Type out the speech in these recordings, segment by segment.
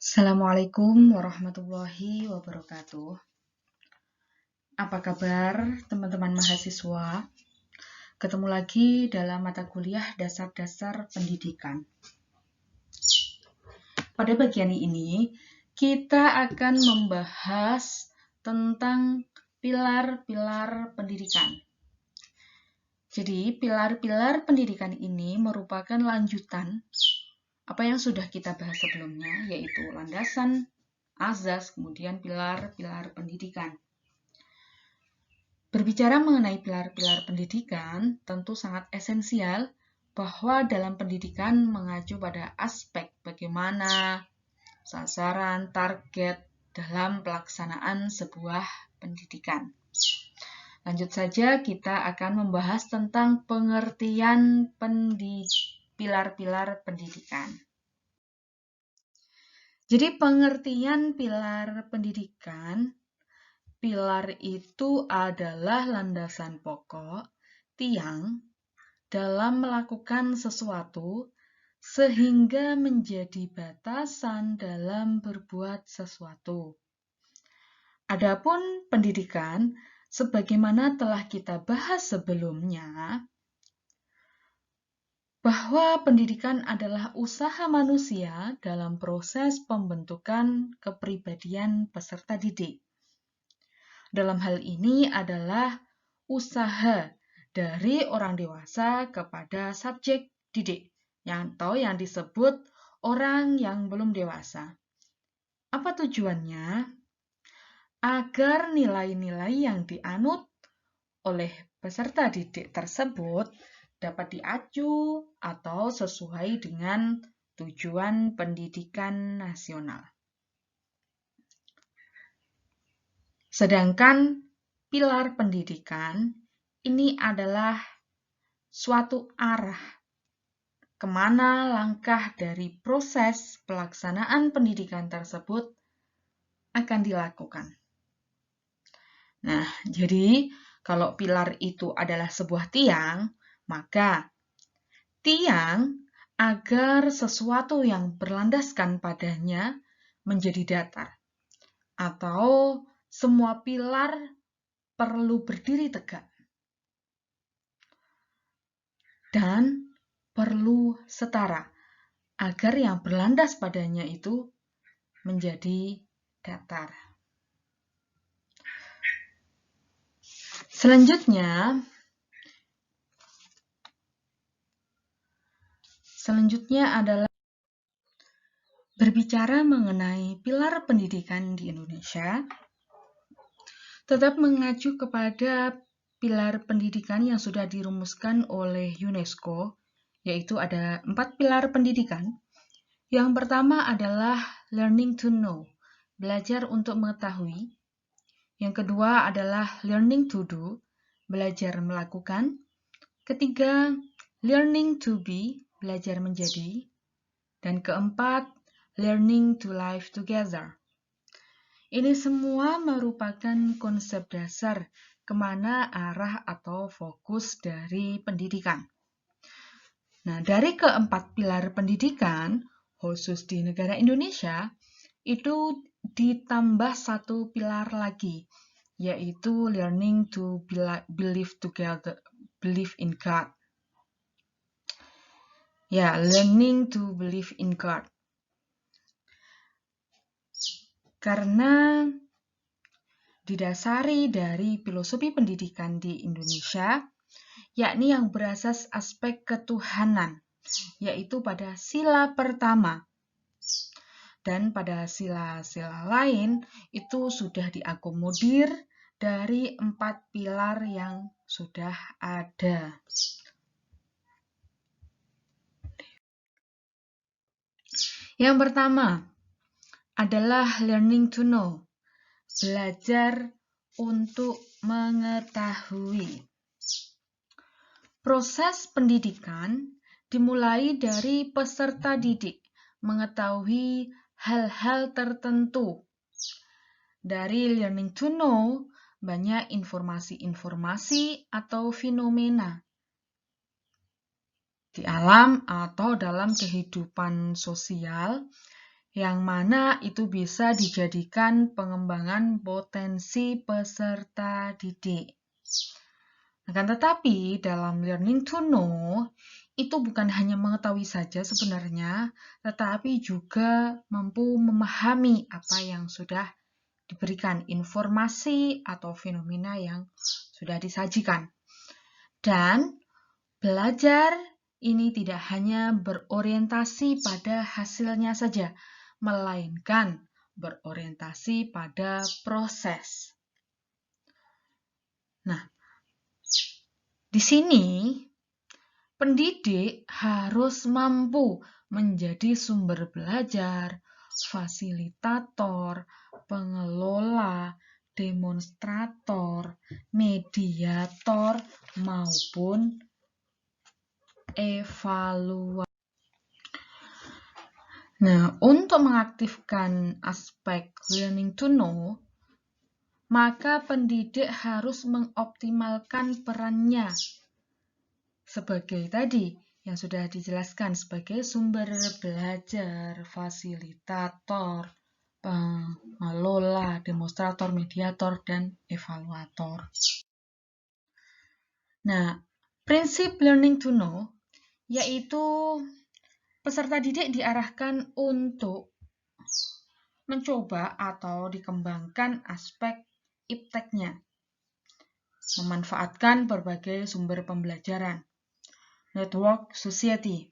Assalamualaikum warahmatullahi wabarakatuh. Apa kabar teman-teman mahasiswa? Ketemu lagi dalam mata kuliah dasar-dasar pendidikan. Pada bagian ini, kita akan membahas tentang pilar-pilar pendidikan. Jadi, pilar-pilar pendidikan ini merupakan lanjutan apa yang sudah kita bahas sebelumnya, yaitu landasan, azas, kemudian pilar-pilar pendidikan. Berbicara mengenai pilar-pilar pendidikan, tentu sangat esensial bahwa dalam pendidikan mengacu pada aspek bagaimana sasaran, target dalam pelaksanaan sebuah pendidikan. Lanjut saja, kita akan membahas tentang pengertian pilar-pilar pendidikan. Jadi pengertian pilar pendidikan, pilar itu adalah landasan pokok, tiang, dalam melakukan sesuatu sehingga menjadi batasan dalam berbuat sesuatu. Adapun pendidikan, sebagaimana telah kita bahas sebelumnya, bahwa pendidikan adalah usaha manusia dalam proses pembentukan kepribadian peserta didik. Dalam hal ini adalah usaha dari orang dewasa kepada subjek didik, atau yang disebut orang yang belum dewasa. Apa tujuannya? Agar nilai-nilai yang dianut oleh peserta didik tersebut dapat diacu atau sesuai dengan tujuan pendidikan nasional. Sedangkan pilar pendidikan ini adalah suatu arah kemana langkah dari proses pelaksanaan pendidikan tersebut akan dilakukan. Nah, jadi kalau pilar itu adalah sebuah tiang, maka tiang agar sesuatu yang berlandaskan padanya menjadi datar. Atau semua pilar perlu berdiri tegak. Dan perlu setara agar yang berlandas padanya itu menjadi datar. Selanjutnya adalah berbicara mengenai pilar pendidikan di Indonesia, tetap mengacu kepada pilar pendidikan yang sudah dirumuskan oleh UNESCO, yaitu ada 4 pilar pendidikan. Yang pertama adalah learning to know, belajar untuk mengetahui. Yang kedua adalah learning to do, belajar melakukan. Ketiga, learning to be, belajar menjadi. Dan keempat, learning to live together. Ini semua merupakan konsep dasar kemana arah atau fokus dari pendidikan. Nah, dari keempat pilar pendidikan, khusus di negara Indonesia, itu ditambah satu pilar lagi, yaitu learning to believe together, believe in God. Ya, learning to believe in God. Karena didasari dari filosofi pendidikan di Indonesia, yakni yang berasas aspek ketuhanan, yaitu pada sila pertama. Dan pada sila-sila lain itu sudah diakomodir dari 4 pilar yang sudah ada. Yang pertama adalah learning to know, belajar untuk mengetahui. Proses pendidikan dimulai dari peserta didik mengetahui hal-hal tertentu. Dari learning to know, banyak informasi-informasi atau fenomena di alam atau dalam kehidupan sosial yang mana itu bisa dijadikan pengembangan potensi peserta didik. Akan tetapi, dalam learning to know, itu bukan hanya mengetahui saja sebenarnya, tetapi juga mampu memahami apa yang sudah diberikan, informasi atau fenomena yang sudah disajikan. Dan belajar ini tidak hanya berorientasi pada hasilnya saja, melainkan berorientasi pada proses. Nah, di sini pendidik harus mampu menjadi sumber belajar, fasilitator, pengelola, demonstrator, mediator, maupun evaluator. Nah, untuk mengaktifkan aspek learning to know, maka pendidik harus mengoptimalkan perannya sebagai tadi yang sudah dijelaskan sebagai sumber belajar, fasilitator, pengelola, demonstrator, mediator, dan evaluator. Nah, prinsip learning to know yaitu peserta didik diarahkan untuk mencoba atau dikembangkan aspek ipteknya, memanfaatkan berbagai sumber pembelajaran, network society.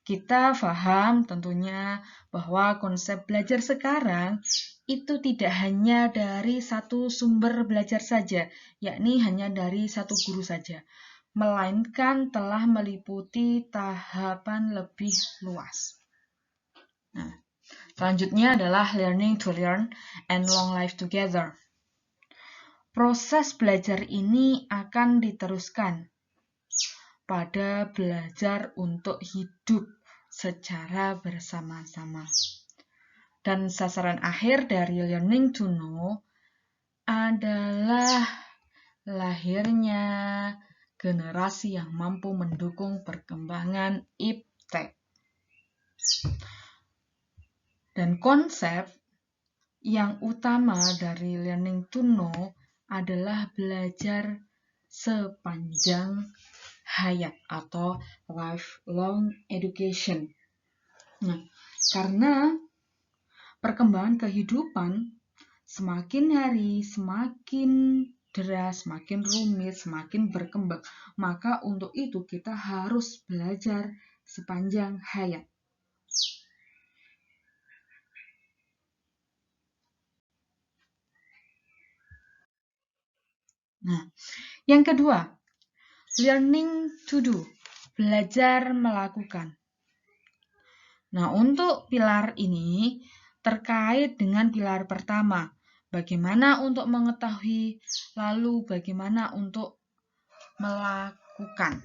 Kita paham tentunya bahwa konsep belajar sekarang itu tidak hanya dari satu sumber belajar saja, yakni hanya dari satu guru saja, melainkan telah meliputi tahapan lebih luas. Nah, selanjutnya adalah learning to learn and long life together. Proses belajar ini akan diteruskan pada belajar untuk hidup secara bersama-sama. Dan sasaran akhir dari learning to know adalah lahirnya generasi yang mampu mendukung perkembangan iptek. Dan konsep yang utama dari learning to know adalah belajar sepanjang hayat atau lifelong education. Nah, karena perkembangan kehidupan semakin hari semakin deras, semakin rumit, semakin berkembang, maka untuk itu kita harus belajar sepanjang hayat. Nah, yang kedua, learning to do, belajar melakukan. Nah, untuk pilar ini terkait dengan pilar pertama, bagaimana untuk mengetahui, lalu bagaimana untuk melakukan.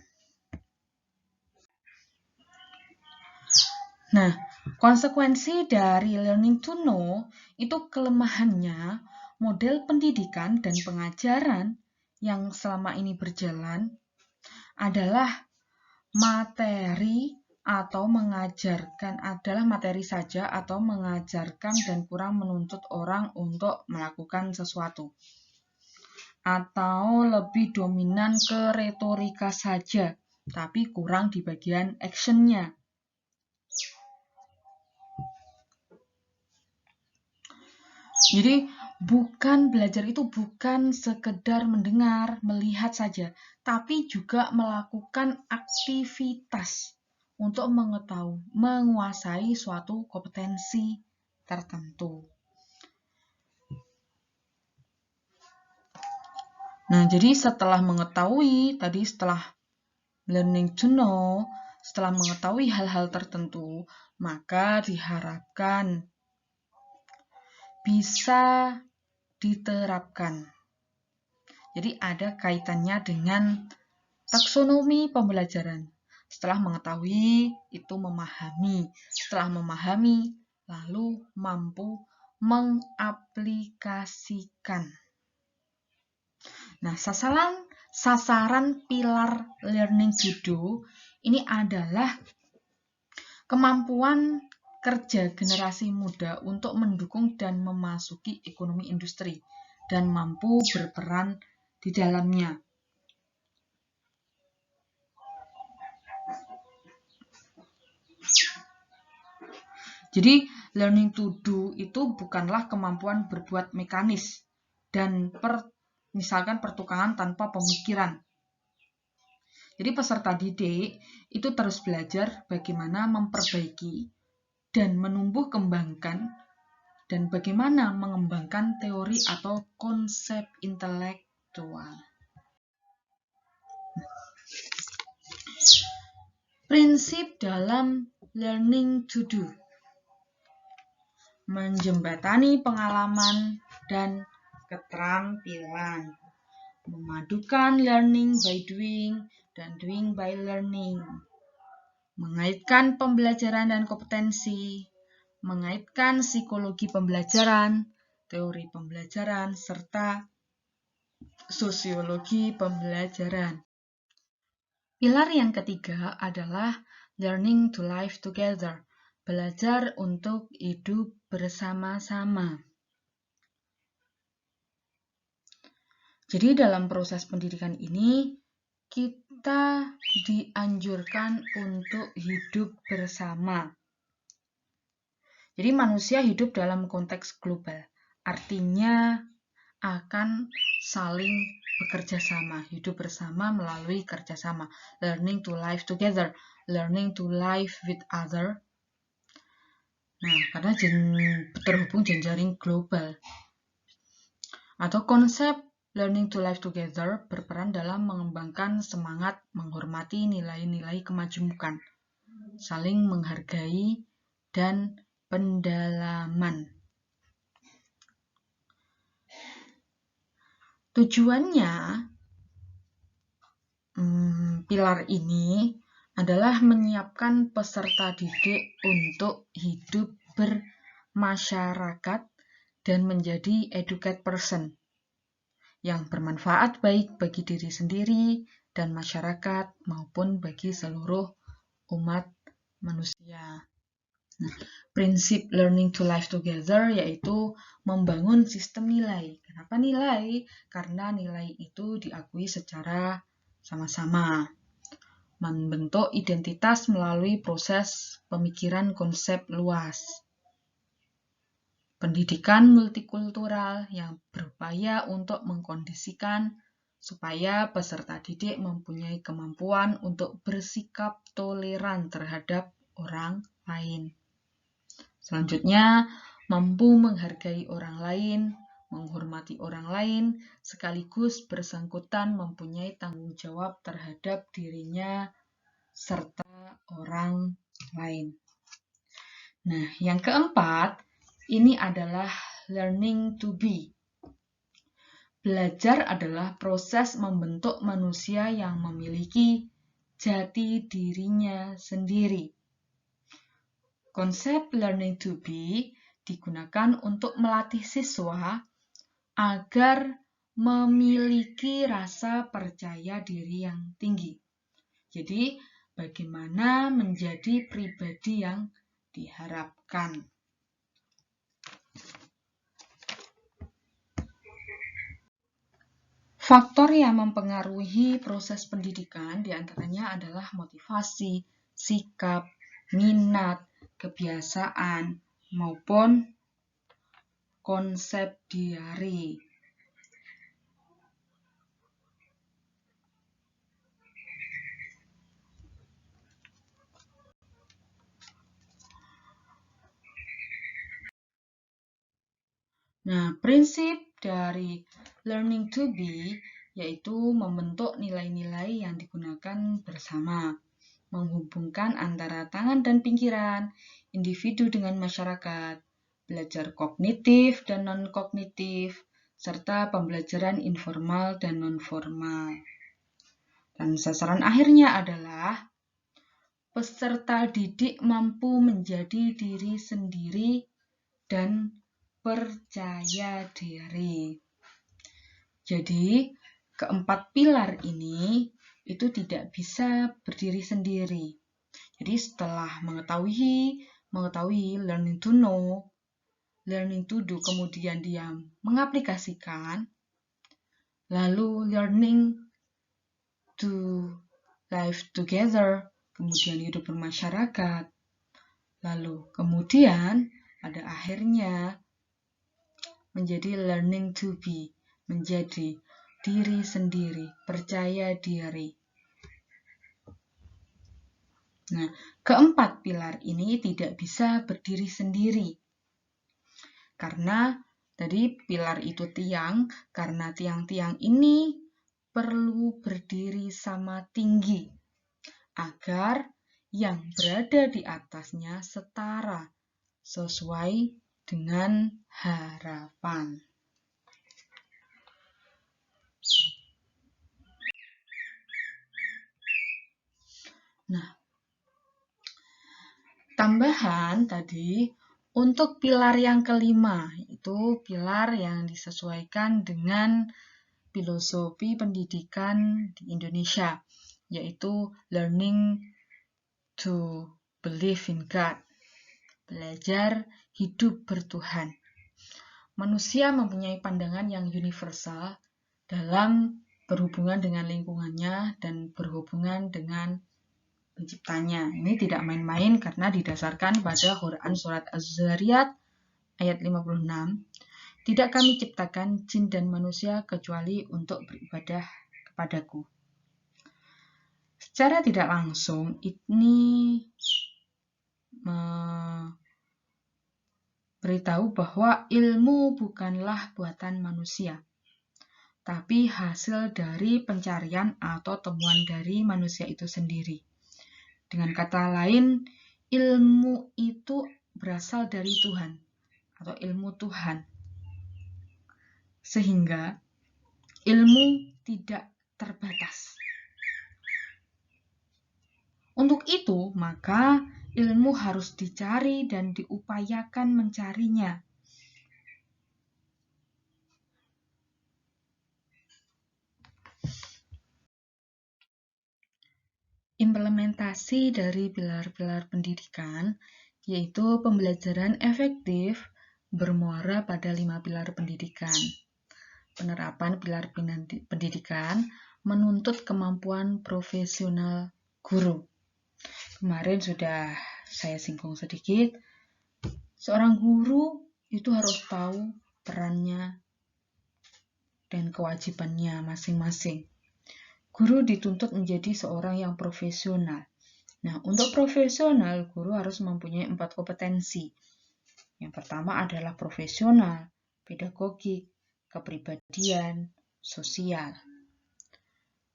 Nah, konsekuensi dari learning to know itu kelemahannya model pendidikan dan pengajaran yang selama ini berjalan adalah materi atau mengajarkan adalah materi saja atau mengajarkan dan kurang menuntut orang untuk melakukan sesuatu. Atau lebih dominan ke retorika saja, tapi kurang di bagian action-nya. Jadi belajar itu bukan sekedar mendengar, melihat saja, tapi juga melakukan aktivitas untuk menguasai suatu kompetensi tertentu. Nah, jadi setelah learning to know, setelah mengetahui hal-hal tertentu, maka diharapkan bisa diterapkan. Jadi ada kaitannya dengan taksonomi pembelajaran. Setelah mengetahui, itu memahami. Setelah memahami, lalu mampu mengaplikasikan. Nah, sasaran pilar learning to do ini adalah kemampuan kerja generasi muda untuk mendukung dan memasuki ekonomi industri dan mampu berperan di dalamnya. Jadi, learning to do itu bukanlah kemampuan berbuat mekanis dan misalkan pertukangan tanpa pemikiran. Jadi, peserta didik itu terus belajar bagaimana memperbaiki dan menumbuh kembangkan dan bagaimana mengembangkan teori atau konsep intelektual. Prinsip dalam learning to do: menjembatani pengalaman dan keterampilan, memadukan learning by doing dan doing by learning, mengaitkan pembelajaran dan kompetensi, mengaitkan psikologi pembelajaran, teori pembelajaran, serta sosiologi pembelajaran. Pilar yang ketiga adalah learning to live together, belajar untuk hidup bersama-sama. Jadi dalam proses pendidikan ini, kita dianjurkan untuk hidup bersama. Jadi manusia hidup dalam konteks global, artinya akan saling bekerja sama, hidup bersama melalui kerjasama. Learning to live together, learning to live with other. Nah, karena terhubung jejaring global. Atau konsep learning to live together berperan dalam mengembangkan semangat menghormati nilai-nilai kemajemukan, saling menghargai, dan pendalaman. Tujuannya, pilar ini adalah menyiapkan peserta didik untuk hidup bermasyarakat dan menjadi educate person yang bermanfaat baik bagi diri sendiri dan masyarakat maupun bagi seluruh umat manusia. Nah, prinsip learning to live together yaitu membangun sistem nilai. Kenapa nilai? Karena nilai itu diakui secara sama-sama. Membentuk identitas melalui proses pemikiran konsep luas. Pendidikan multikultural yang berupaya untuk mengkondisikan supaya peserta didik mempunyai kemampuan untuk bersikap toleran terhadap orang lain. Selanjutnya, mampu menghargai orang lain, menghormati orang lain, sekaligus bersangkutan mempunyai tanggung jawab terhadap dirinya serta orang lain. Nah, yang keempat, ini adalah learning to be. Belajar adalah proses membentuk manusia yang memiliki jati dirinya sendiri. Konsep learning to be digunakan untuk melatih siswa agar memiliki rasa percaya diri yang tinggi. Jadi, bagaimana menjadi pribadi yang diharapkan. Faktor yang mempengaruhi proses pendidikan diantaranya adalah motivasi, sikap, minat, kebiasaan, maupun konsep diari. Nah, prinsip dari learning to be yaitu membentuk nilai-nilai yang digunakan bersama, menghubungkan antara tangan dan pikiran, individu dengan masyarakat, belajar kognitif dan non-kognitif, serta pembelajaran informal dan non-formal. Dan sasaran akhirnya adalah peserta didik mampu menjadi diri sendiri dan percaya diri. Jadi, keempat pilar ini itu tidak bisa berdiri sendiri. Jadi setelah mengetahui mengetahui, learning to know, learning to do, kemudian dia mengaplikasikan, lalu learning to live together, kemudian hidup bermasyarakat, lalu kemudian pada akhirnya menjadi learning to be, menjadi diri sendiri, percaya diri. Nah, keempat pilar ini tidak bisa berdiri sendiri. Karena tadi pilar itu tiang, karena tiang-tiang ini perlu berdiri sama tinggi agar yang berada di atasnya setara sesuai dengan harapan. Nah, tambahan tadi untuk pilar yang kelima, itu pilar yang disesuaikan dengan filosofi pendidikan di Indonesia, yaitu learning to believe in God, belajar hidup bertuhan. Manusia mempunyai pandangan yang universal dalam berhubungan dengan lingkungannya dan berhubungan dengan penciptanya. Ini tidak main-main karena didasarkan pada Quran surat Az-Zariyat ayat 56. Tidak kami ciptakan jin dan manusia kecuali untuk beribadah kepadaku. Secara tidak langsung, ini beritahu bahwa ilmu bukanlah buatan manusia, tapi hasil dari pencarian atau temuan dari manusia itu sendiri. Dengan kata lain, ilmu itu berasal dari Tuhan atau ilmu Tuhan. Sehingga ilmu tidak terbatas. Untuk itu, maka ilmu harus dicari dan diupayakan mencarinya. Implementasi dari pilar-pilar pendidikan, yaitu pembelajaran efektif bermuara pada 5 pilar pendidikan. Penerapan pilar pendidikan menuntut kemampuan profesional guru. Kemarin sudah saya singgung sedikit, seorang guru itu harus tahu perannya dan kewajibannya masing-masing. Guru dituntut menjadi seorang yang profesional. Nah, untuk profesional, guru harus mempunyai 4 kompetensi. Yang pertama adalah profesional, pedagogik, kepribadian, sosial.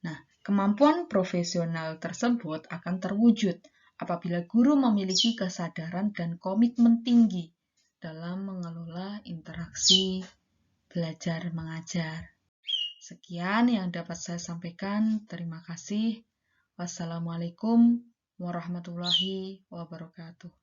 Nah, kemampuan profesional tersebut akan terwujud apabila guru memiliki kesadaran dan komitmen tinggi dalam mengelola interaksi belajar mengajar. Sekian yang dapat saya sampaikan. Terima kasih. Wassalamualaikum warahmatullahi wabarakatuh.